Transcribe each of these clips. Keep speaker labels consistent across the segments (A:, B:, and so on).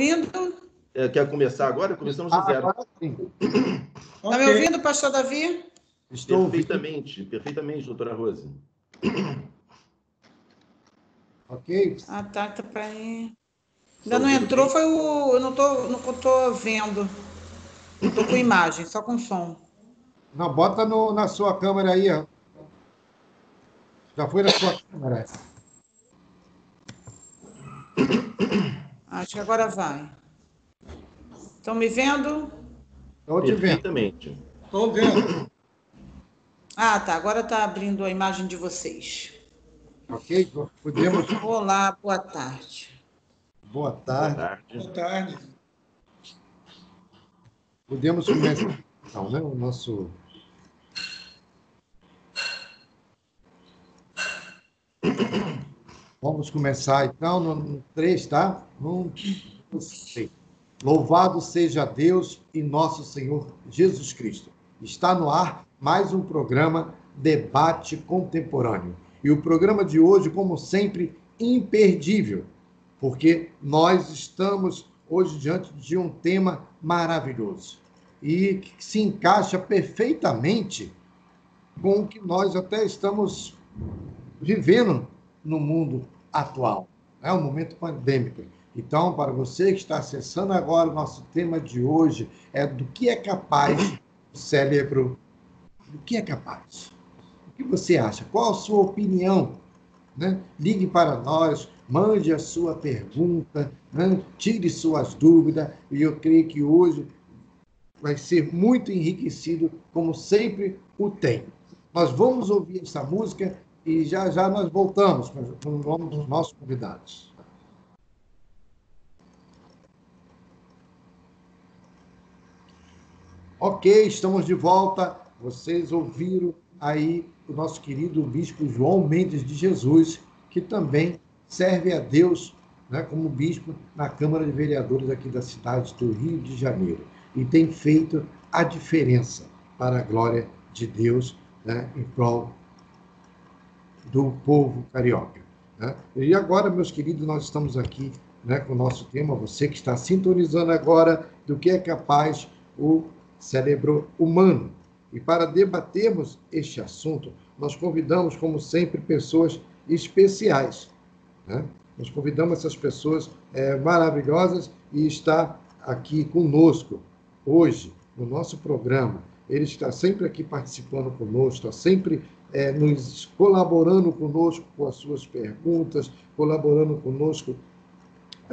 A: ouvindo?
B: Quer começar agora? Começamos do zero.
A: Agora sim. Está me ouvindo, pastor Davi?
B: Estou perfeitamente, doutora Rose.
A: Ok. Tá para ir. Ainda não entrou, foi o... Eu não tô vendo. Não tô com imagem, só com som.
C: Não, bota na sua câmera aí, ó. Já foi na sua câmera.
A: Acho que agora vai. Estão me vendo?
C: Estou te vendo.
B: Perfeitamente.
C: Estou vendo.
A: Tá. Agora está abrindo a imagem de vocês.
C: Ok? Podemos...
A: Olá, boa tarde.
C: Boa tarde.
B: Boa tarde.
C: Boa tarde. Podemos começar, então, né? O nosso... Vamos começar, então, no 3, tá? 1, 2, 3. Louvado seja Deus e nosso Senhor Jesus Cristo. Está no ar mais um programa Debate Contemporâneo. E o programa de hoje, como sempre, imperdível, porque nós estamos hoje diante de um tema maravilhoso e que se encaixa perfeitamente com o que nós até estamos vivendo no mundo atual, é um momento pandêmico. Então, para você que está acessando agora, o nosso tema de hoje é do que é capaz o cérebro, do que é capaz. O que você acha? Qual a sua opinião? Né? Ligue para nós, mande a sua pergunta, né? Tire suas dúvidas, e eu creio que hoje vai ser muito enriquecido, como sempre o tem. Nós vamos ouvir essa música e já já nós voltamos com o nome dos nossos convidados. Ok, estamos de volta. Vocês ouviram aí o nosso querido bispo João Mendes de Jesus, que também serve a Deus, né, como bispo na Câmara de Vereadores aqui da cidade do Rio de Janeiro. E tem feito a diferença para a glória de Deus, né, em prol do povo carioca. Né? E agora, meus queridos, nós estamos aqui, né, com o nosso tema, você que está sintonizando agora, do que é capaz o cérebro humano. E para debatermos este assunto, nós convidamos, como sempre, pessoas especiais. Né? Nós convidamos essas pessoas maravilhosas e está aqui conosco hoje, no nosso programa. Ele está sempre aqui participando conosco, está sempre nos colaborando conosco com as suas perguntas, colaborando conosco,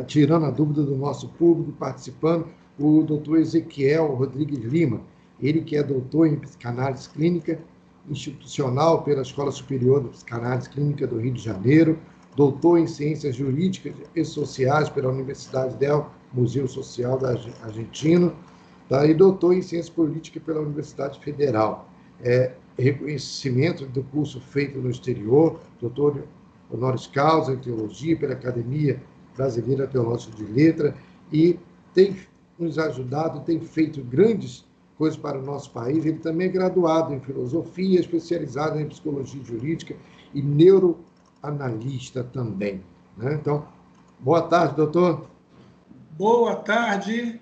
C: tirando a dúvida do nosso público, participando, o doutor Ezequiel Rodrigues Lima, ele que é doutor em psicanálise clínica institucional pela Escola Superior de Psicanálise Clínica do Rio de Janeiro, doutor em ciências jurídicas e sociais pela Universidade del Museu Social da Argentina, tá? E doutor em ciências políticas pela Universidade Federal. Reconhecimento do curso feito no exterior, doutor honoris causa em teologia pela Academia Brasileira Teológica de Letras, e tem nos ajudado, tem feito grandes coisas para o nosso país. Ele também é graduado em filosofia, especializado em psicologia jurídica e neuroanalista também. Né? Então, boa tarde, doutor.
D: Boa tarde.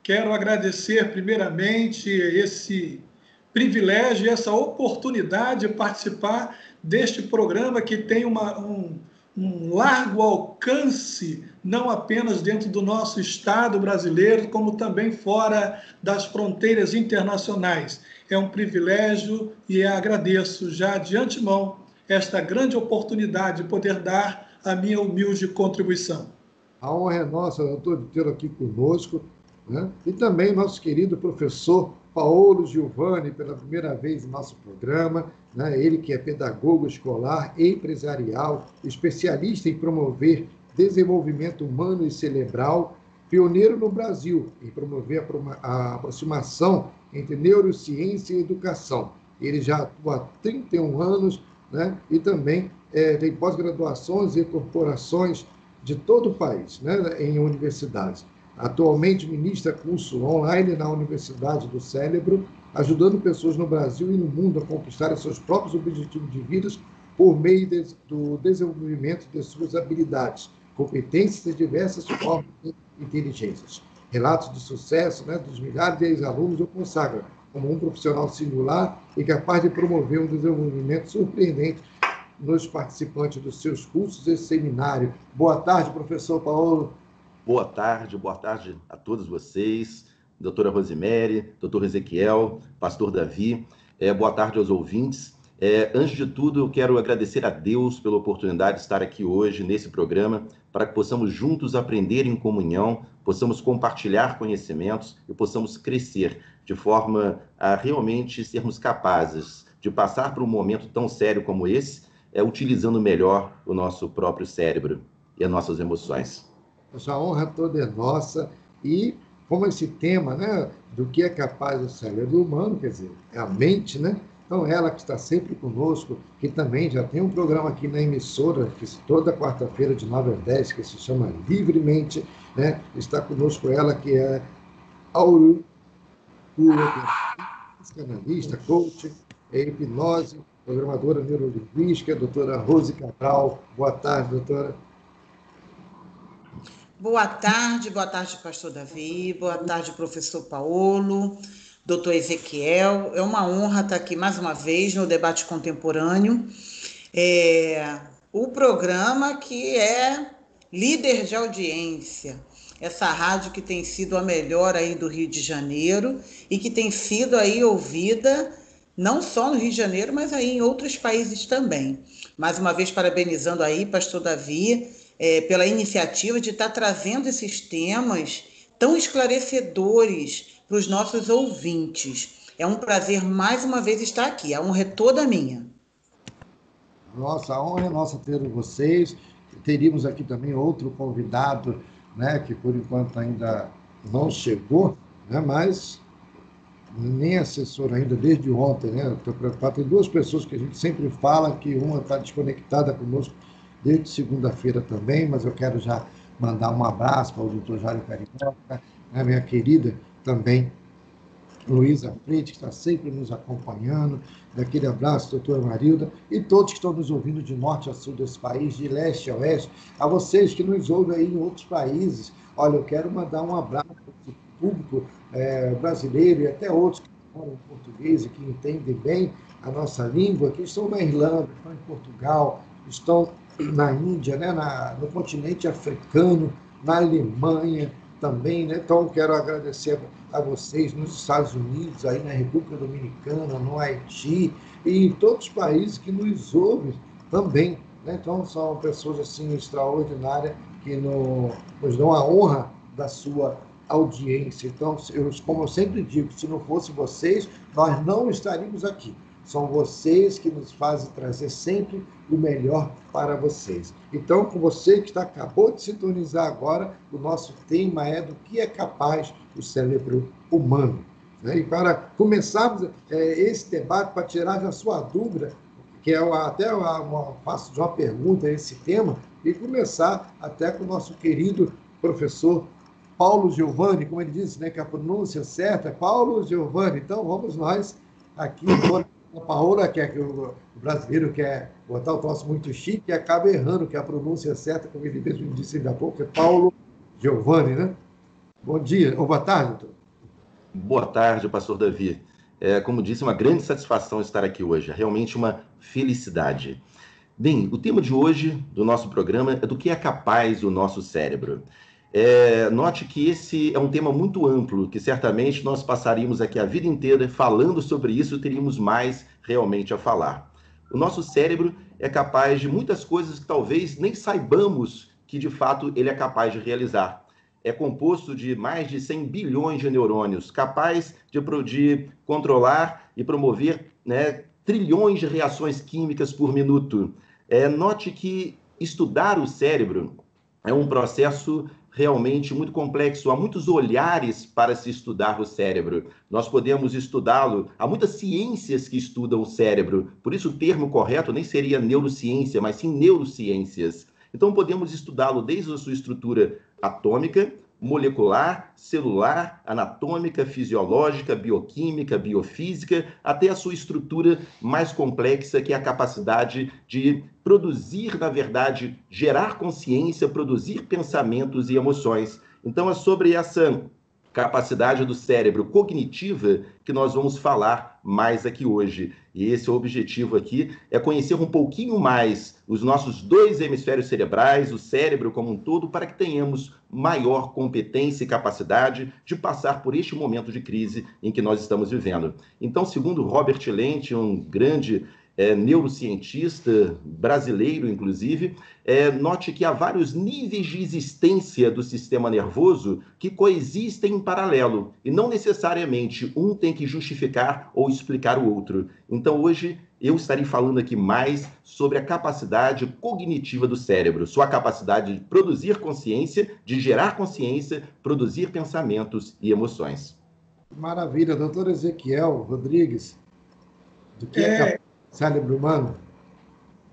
D: Quero agradecer primeiramente esse privilégio e essa oportunidade de participar deste programa que tem um largo alcance, não apenas dentro do nosso Estado brasileiro, como também fora das fronteiras internacionais. É um privilégio e agradeço já de antemão esta grande oportunidade de poder dar a minha humilde contribuição.
C: A honra é nossa, doutor, de tê-lo aqui conosco, né? E também nosso querido professor Paulo Giovanni, pela primeira vez no nosso programa, né? Ele que é pedagogo escolar, empresarial, especialista em promover desenvolvimento humano e cerebral, pioneiro no Brasil em promover a aproximação entre neurociência e educação. Ele já atua há 31 anos, né? E também tem pós-graduações e corporações de todo o país, né? Em universidades. Atualmente ministra curso online na Universidade do Cérebro, ajudando pessoas no Brasil e no mundo a conquistarem seus próprios objetivos de vida por meio do desenvolvimento de suas habilidades, competências de diversas formas de inteligências. Relatos de sucesso, né, dos milhares de ex-alunos o consagram como um profissional singular e capaz de promover um desenvolvimento surpreendente nos participantes dos seus cursos e seminário. Boa tarde, professor Paulo.
B: Boa tarde a todos vocês, doutora Rosemary, doutor Ezequiel, pastor Davi. Boa tarde aos ouvintes. Antes de tudo, eu quero agradecer a Deus pela oportunidade de estar aqui hoje nesse programa, para que possamos juntos aprender em comunhão, possamos compartilhar conhecimentos e possamos crescer de forma a realmente sermos capazes de passar por um momento tão sério como esse, utilizando melhor o nosso próprio cérebro e as nossas emoções.
C: Essa honra toda é nossa, e como esse tema, né, do que é capaz o cérebro humano, quer dizer, é a mente, né? Então, ela que está sempre conosco, que também já tem um programa aqui na emissora, que toda quarta-feira de 9 às 10, que se chama Livremente, né? Está conosco ela, que é Auro, psicanalista, coach, hipnose, programadora neurolinguística, doutora Rose Cabral. Boa tarde, doutora.
A: Boa tarde, pastor Davi, boa tarde, professor Paulo, doutor Ezequiel. É uma honra estar aqui mais uma vez no Debate Contemporâneo. O programa que é líder de audiência, essa rádio que tem sido a melhor aí do Rio de Janeiro e que tem sido aí ouvida não só no Rio de Janeiro, mas aí em outros países também. Mais uma vez, parabenizando aí, pastor Davi, pela iniciativa de estar trazendo esses temas tão esclarecedores para os nossos ouvintes. É um prazer, mais uma vez, estar aqui. A honra é toda minha.
C: Nossa, a honra é nossa ter vocês. Teríamos aqui também outro convidado, né, que por enquanto ainda não chegou, né, mas nem assessor ainda desde ontem, né? Estou preocupado. Tem duas pessoas que a gente sempre fala, que uma está desconectada conosco desde segunda-feira também, mas eu quero já mandar um abraço para o doutor Jário Carioca, né, minha querida também Luísa Freire, que está sempre nos acompanhando. Daquele abraço, doutora Marilda, e todos que estão nos ouvindo de norte a sul desse país, de leste a oeste, a vocês que nos ouvem aí em outros países. Olha, eu quero mandar um abraço para o público brasileiro e até outros que falam português e que entendem bem a nossa língua, que estão na Irlanda, estão em Portugal, estão na Índia, né, no continente africano, na Alemanha também, né? Então, quero agradecer a vocês nos Estados Unidos, aí na República Dominicana, no Haiti e em todos os países que nos ouvem também, né? Então, são pessoas assim extraordinárias que nos dão a honra da sua audiência. Então, como eu sempre digo, se não fosse vocês, nós não estaríamos aqui. São vocês que nos fazem trazer sempre o melhor para vocês. Então, com você que acabou de sintonizar agora, o nosso tema é do que é capaz o cérebro humano. Né? E para começarmos esse debate, para tirar da sua dúvida, que é até faço de uma pergunta a esse tema, e começar até com o nosso querido professor Paulo Giovanni, como ele disse, né, que a pronúncia certa é Paulo Giovanni. Então, vamos nós aqui, a Paola, que o brasileiro quer botar o troço muito chique e acaba errando, que a pronúncia certa, como ele mesmo disse ainda há pouco, é Paulo Giovanni, né? Bom dia, ou boa tarde, doutor.
B: Boa tarde, pastor Davi. Como disse, uma grande satisfação estar aqui hoje, realmente uma felicidade. Bem, o tema de hoje do nosso programa é do que é capaz o nosso cérebro. Note que esse é um tema muito amplo, que certamente nós passaríamos aqui a vida inteira falando sobre isso e teríamos mais realmente a falar. O nosso cérebro é capaz de muitas coisas que talvez nem saibamos que de fato ele é capaz de realizar. É composto de mais de 100 bilhões de neurônios, capaz de controlar e promover, né, trilhões de reações químicas por minuto. Note que estudar o cérebro é um processo realmente muito complexo. Há muitos olhares para se estudar o cérebro. Nós podemos estudá-lo. Há muitas ciências que estudam o cérebro. Por isso o termo correto nem seria neurociência, mas sim neurociências. Então podemos estudá-lo desde a sua estrutura atômica, molecular, celular, anatômica, fisiológica, bioquímica, biofísica, até a sua estrutura mais complexa, que é a capacidade de produzir, na verdade, gerar consciência, produzir pensamentos e emoções. Então, é sobre essa capacidade do cérebro cognitiva que nós vamos falar mais aqui hoje. E esse é o objetivo aqui, é conhecer um pouquinho mais os nossos dois hemisférios cerebrais, o cérebro como um todo, para que tenhamos maior competência e capacidade de passar por este momento de crise em que nós estamos vivendo. Então, segundo Robert Lente, um grande neurocientista brasileiro, inclusive, note que há vários níveis de existência do sistema nervoso que coexistem em paralelo, e não necessariamente um tem que justificar ou explicar o outro. Então, hoje, eu estarei falando aqui mais sobre a capacidade cognitiva do cérebro, sua capacidade de produzir consciência, de gerar consciência, produzir pensamentos e emoções.
C: Maravilha, doutor Ezequiel Rodrigues, do que é cérebro humano?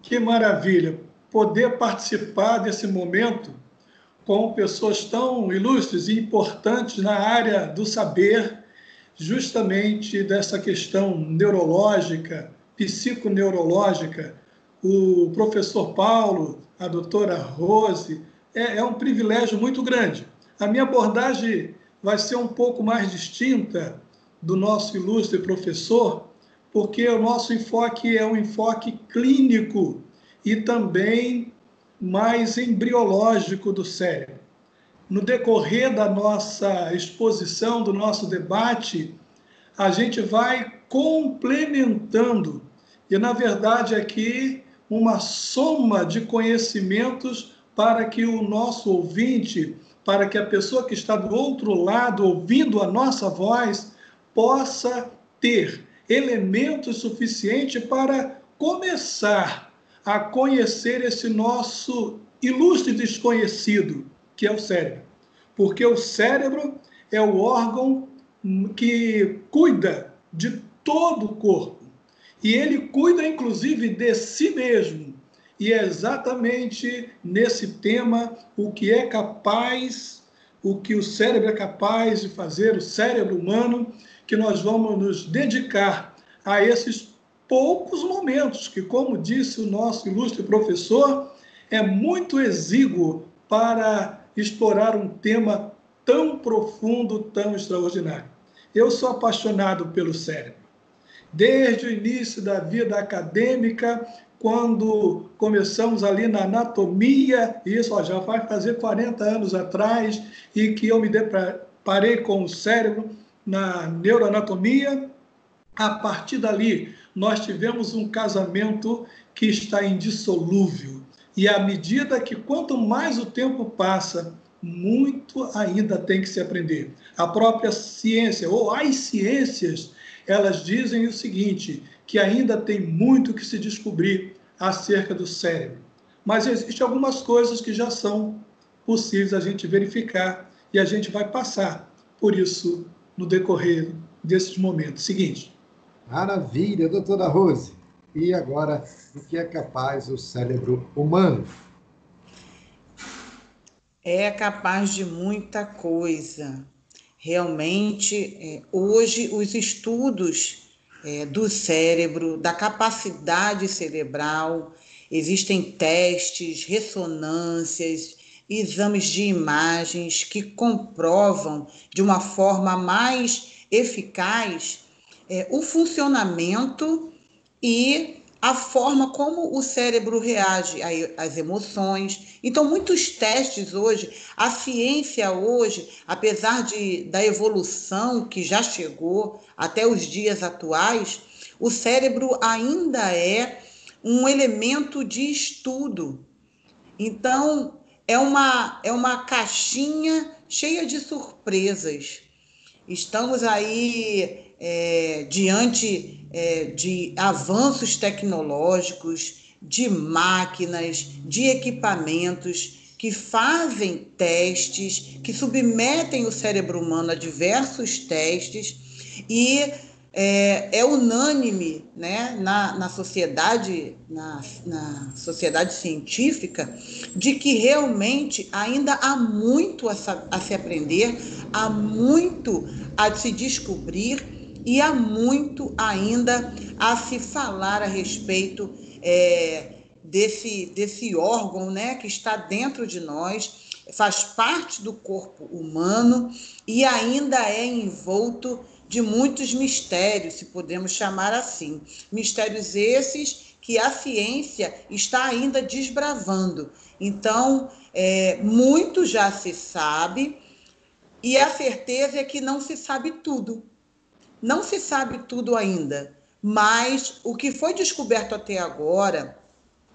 D: Que maravilha poder participar desse momento com pessoas tão ilustres e importantes na área do saber, justamente dessa questão neurológica, psiconeurológica. O professor Paulo, a doutora Rose, é um privilégio muito grande. A minha abordagem vai ser um pouco mais distinta do nosso ilustre professor, porque o nosso enfoque é um enfoque clínico e também mais embriológico do cérebro. No decorrer da nossa exposição, do nosso debate, a gente vai complementando, e na verdade aqui uma soma de conhecimentos para que o nosso ouvinte, para que a pessoa que está do outro lado ouvindo a nossa voz, possa ter elementos suficientes para começar a conhecer esse nosso ilustre desconhecido, que é o cérebro. Porque o cérebro é o órgão que cuida de todo o corpo. E ele cuida, inclusive, de si mesmo. E é exatamente nesse tema o que é capaz, o que o cérebro é capaz de fazer, o cérebro humano, que nós vamos nos dedicar a esses poucos momentos, que, como disse o nosso ilustre professor, é muito exíguo para explorar um tema tão profundo, tão extraordinário. Eu sou apaixonado pelo cérebro. Desde o início da vida acadêmica, quando começamos ali na anatomia, isso já vai fazer 40 anos atrás, e que eu me deparei com o cérebro na neuroanatomia. A partir dali, nós tivemos um casamento que está indissolúvel. E à medida que quanto mais o tempo passa, muito ainda tem que se aprender. A própria ciência, ou as ciências, elas dizem o seguinte, que ainda tem muito que se descobrir acerca do cérebro. Mas existem algumas coisas que já são possíveis a gente verificar, e a gente vai passar por isso no decorrer desses momentos. Seguinte.
C: Maravilha, doutora Rose. E agora, do que é capaz o cérebro humano?
A: É capaz de muita coisa. Realmente, hoje, os estudos do cérebro, da capacidade cerebral, existem testes, ressonâncias, exames de imagens que comprovam de uma forma mais eficaz o funcionamento e a forma como o cérebro reage às emoções. Então, muitos testes hoje, a ciência hoje, apesar da evolução que já chegou até os dias atuais, o cérebro ainda é um elemento de estudo. Então, é uma caixinha cheia de surpresas. Estamos aí diante de avanços tecnológicos, de máquinas, de equipamentos que fazem testes, que submetem o cérebro humano a diversos testes e é unânime, né, na sociedade científica, de que realmente ainda há muito a se aprender, há muito a se descobrir e há muito ainda a se falar a respeito desse órgão, né, que está dentro de nós, faz parte do corpo humano e ainda é envolto de muitos mistérios, se podemos chamar assim. Mistérios esses que a ciência está ainda desbravando. Então, muito já se sabe, e a certeza é que não se sabe tudo. Não se sabe tudo ainda, mas o que foi descoberto até agora,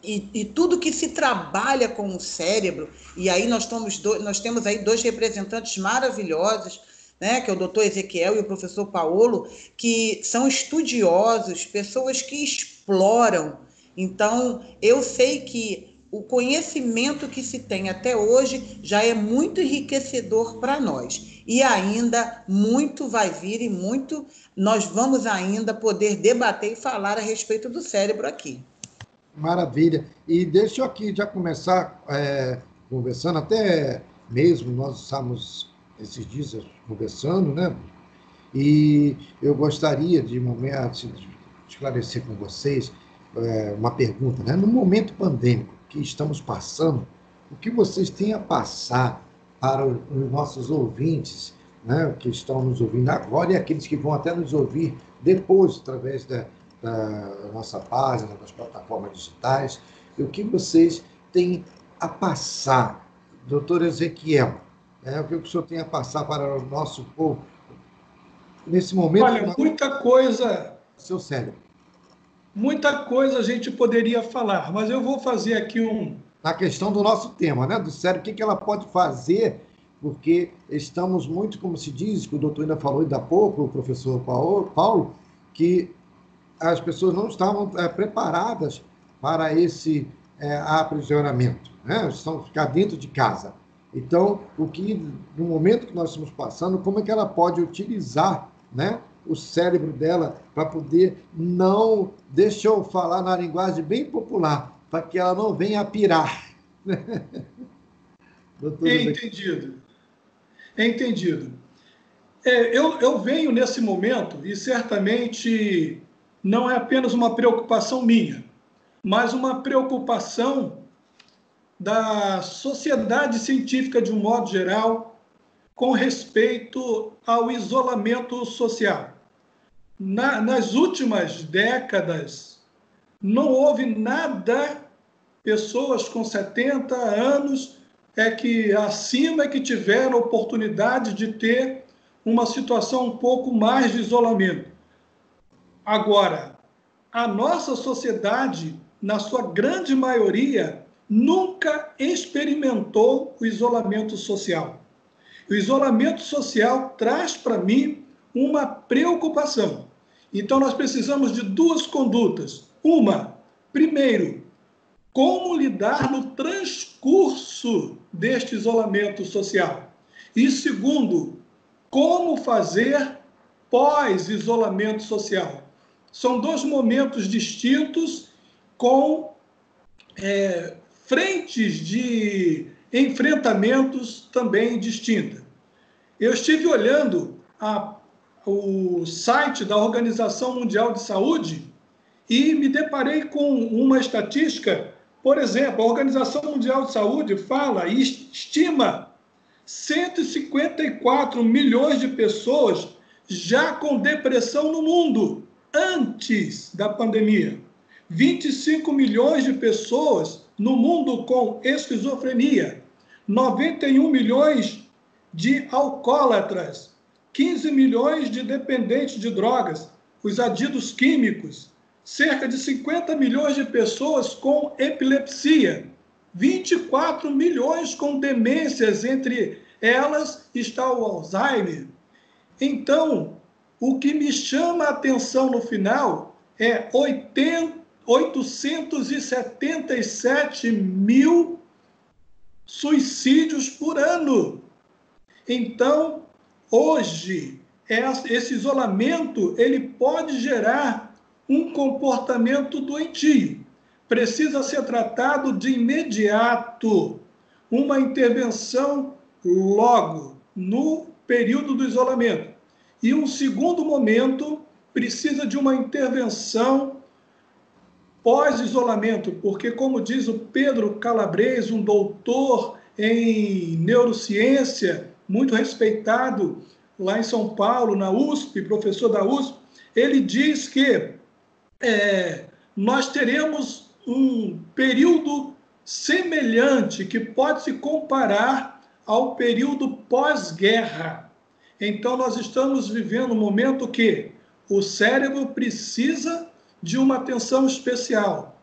A: e tudo que se trabalha com o cérebro, e aí nós temos aí dois representantes maravilhosos, né, que é o doutor Ezequiel e o professor Paolo, que são estudiosos, pessoas que exploram. Então, eu sei que o conhecimento que se tem até hoje já é muito enriquecedor para nós. E ainda muito vai vir e muito nós vamos ainda poder debater e falar a respeito do cérebro aqui.
C: Maravilha. E deixa eu aqui já começar conversando, até mesmo nós estamos esses dias conversando, né? E eu gostaria de esclarecer com vocês uma pergunta, né? No momento pandêmico que estamos passando, o que vocês têm a passar para os nossos ouvintes, né, que estão nos ouvindo agora e aqueles que vão até nos ouvir depois, através da nossa página, das plataformas digitais, o que vocês têm a passar, doutor Ezequiel, o que o senhor tem a passar para o nosso povo nesse momento?
D: Olha, muita coisa.
C: Seu cérebro.
D: Muita coisa a gente poderia falar, mas eu vou fazer aqui
C: na questão do nosso tema, né, do cérebro, o que ela pode fazer, porque estamos muito, como se diz, que o doutor ainda falou ainda há pouco, o professor Paulo, que as pessoas não estavam preparadas para esse aprisionamento, né? Estão ficar dentro de casa. Então, no momento que nós estamos passando, como é que ela pode utilizar, né, o cérebro dela para poder não, deixa eu falar na linguagem bem popular, para que ela não venha a pirar.
D: Entendido. Entendido. Eu venho nesse momento, e certamente não é apenas uma preocupação minha, mas uma preocupação da sociedade científica de um modo geral com respeito ao isolamento social. Nas últimas décadas, não houve nada, pessoas com 70 anos acima que tiveram oportunidade de ter uma situação um pouco mais de isolamento. Agora, a nossa sociedade, na sua grande maioria, nunca experimentou o isolamento social. O isolamento social traz para mim uma preocupação. Então, nós precisamos de duas condutas. Uma, primeiro, como lidar no transcurso deste isolamento social. E segundo, como fazer pós-isolamento social. São dois momentos distintos com frentes de enfrentamentos também distintas. Eu estive olhando o site da Organização Mundial de Saúde e me deparei com uma estatística. Por exemplo, a Organização Mundial de Saúde fala e estima 154 milhões de pessoas já com depressão no mundo antes da pandemia. 25 milhões de pessoas no mundo com esquizofrenia. 91 milhões de alcoólatras. 15 milhões de dependentes de drogas, os adidos químicos. Cerca de 50 milhões de pessoas com epilepsia. 24 milhões com demências, entre elas está o Alzheimer. Então, o que me chama a atenção no final é 877 mil suicídios por ano. Então, hoje esse isolamento ele pode gerar um comportamento doentio. Precisa ser tratado de imediato, uma intervenção logo, no período do isolamento. E um segundo momento precisa de uma intervenção pós-isolamento, porque, como diz o Pedro Calabres, um doutor em neurociência, muito respeitado lá em São Paulo, na USP, professor da USP, ele diz que nós teremos um período semelhante, que pode se comparar ao período pós-guerra. Então, nós estamos vivendo um momento que o cérebro precisa de uma atenção especial.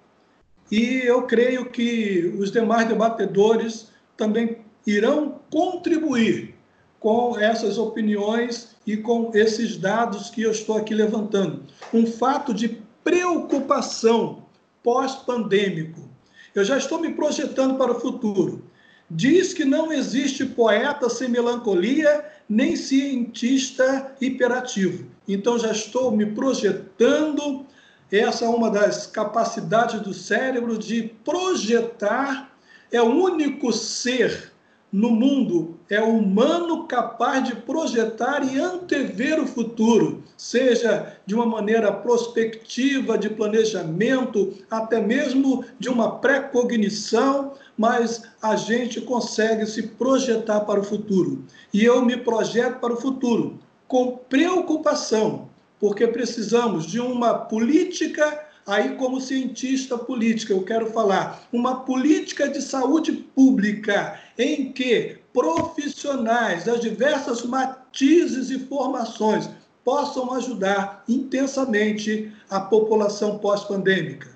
D: E eu creio que os demais debatedores também irão contribuir com essas opiniões e com esses dados que eu estou aqui levantando. Um fato de preocupação pós-pandêmico. Eu já estou me projetando para o futuro. Diz que não existe poeta sem melancolia, nem cientista hiperativo. Então, já estou me projetando. Essa é uma das capacidades do cérebro de projetar. É o único ser no mundo, é o humano capaz de projetar e antever o futuro, seja de uma maneira prospectiva, de planejamento, até mesmo de uma pré-cognição, mas a gente consegue se projetar para o futuro. E eu me projeto para o futuro com preocupação, porque precisamos de uma política, aí como cientista política, eu quero falar, uma política de saúde pública em que profissionais das diversas matizes e formações possam ajudar intensamente a população pós-pandêmica.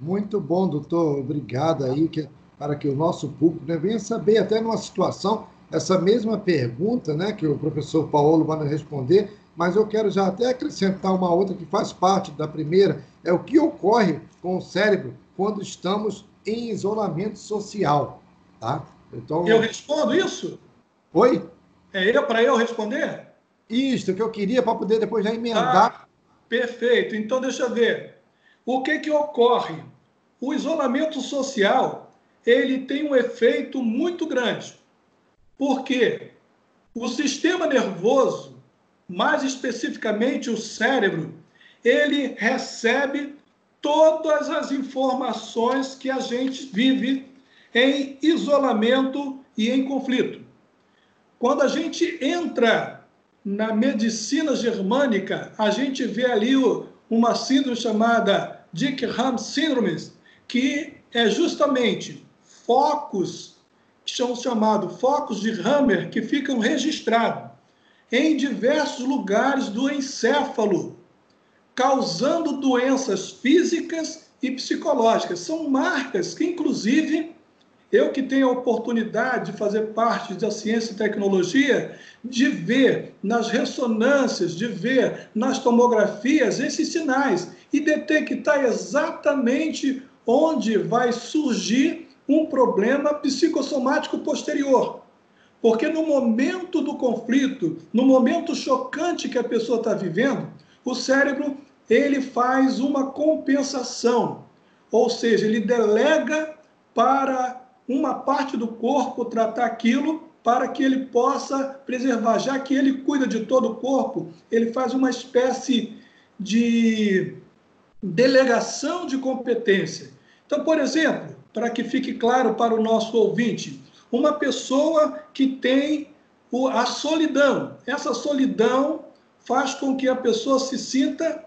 C: Muito bom, doutor. Obrigado aí para que o nosso público venha saber, até numa situação, essa mesma pergunta, né, que o professor Paulo vai nos responder, mas eu quero já até acrescentar uma outra que faz parte da primeira, é o que ocorre com o cérebro quando estamos em isolamento social, tá? Então,
D: eu respondo isso?
C: Oi?
D: Para eu responder?
C: Isso, que eu queria para poder depois já emendar.
D: Perfeito. Então, deixa eu ver. O que ocorre? O isolamento social, ele tem um efeito muito grande. Por quê? O sistema nervoso, mais especificamente o cérebro, ele recebe todas as informações que a gente vive em isolamento e em conflito. Quando a gente entra na medicina germânica, a gente vê ali uma síndrome chamada Dick-Ham Syndrome, que é justamente focos, que são chamados focos de Hammer, que ficam registrados em diversos lugares do encéfalo, causando doenças físicas e psicológicas. São marcas que, inclusive, eu que tenho a oportunidade de fazer parte da ciência e tecnologia, de ver nas ressonâncias, de ver nas tomografias esses sinais e detectar exatamente onde vai surgir um problema psicossomático posterior. Porque no momento do conflito, no momento chocante que a pessoa está vivendo, o cérebro ele faz uma compensação, ou seja, ele delega para uma parte do corpo tratar aquilo para que ele possa preservar. Já que ele cuida de todo o corpo, ele faz uma espécie de delegação de competência. Então, por exemplo, para que fique claro para o nosso ouvinte, uma pessoa que tem a solidão. Essa solidão faz com que a pessoa se sinta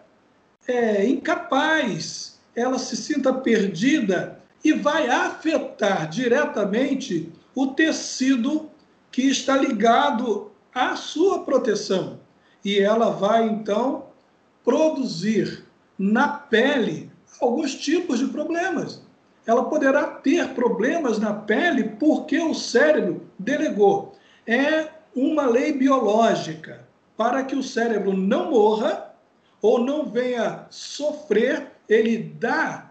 D: incapaz, ela se sinta perdida e vai afetar diretamente o tecido que está ligado à sua proteção. E ela vai, então, produzir na pele alguns tipos de problemas. Ela poderá ter problemas na pele porque o cérebro delegou. É uma lei biológica. Para que o cérebro não morra ou não venha sofrer, ele dá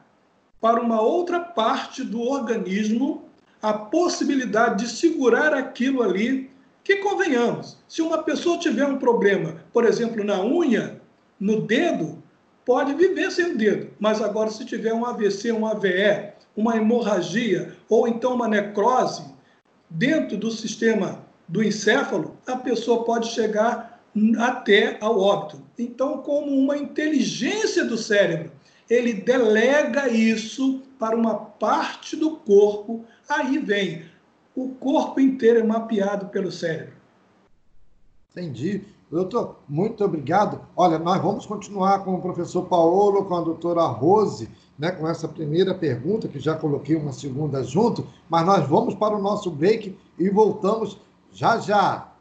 D: para uma outra parte do organismo a possibilidade de segurar aquilo ali Que convenhamos, se uma pessoa tiver um problema, por exemplo, na unha, no dedo, pode viver sem o dedo, mas agora se tiver um AVC, um AVE, uma hemorragia ou então uma necrose dentro do sistema do encéfalo, a pessoa pode chegar até ao óbito. Então, como uma inteligência do cérebro, ele delega isso para uma parte do corpo, aí vem, o corpo inteiro é mapeado pelo cérebro.
C: Entendi. Doutor, muito obrigado. Olha, nós vamos continuar com o professor Paulo, com a doutora Rose, né, com essa primeira pergunta, que já coloquei uma segunda junto, mas nós vamos para o nosso break e voltamos já já.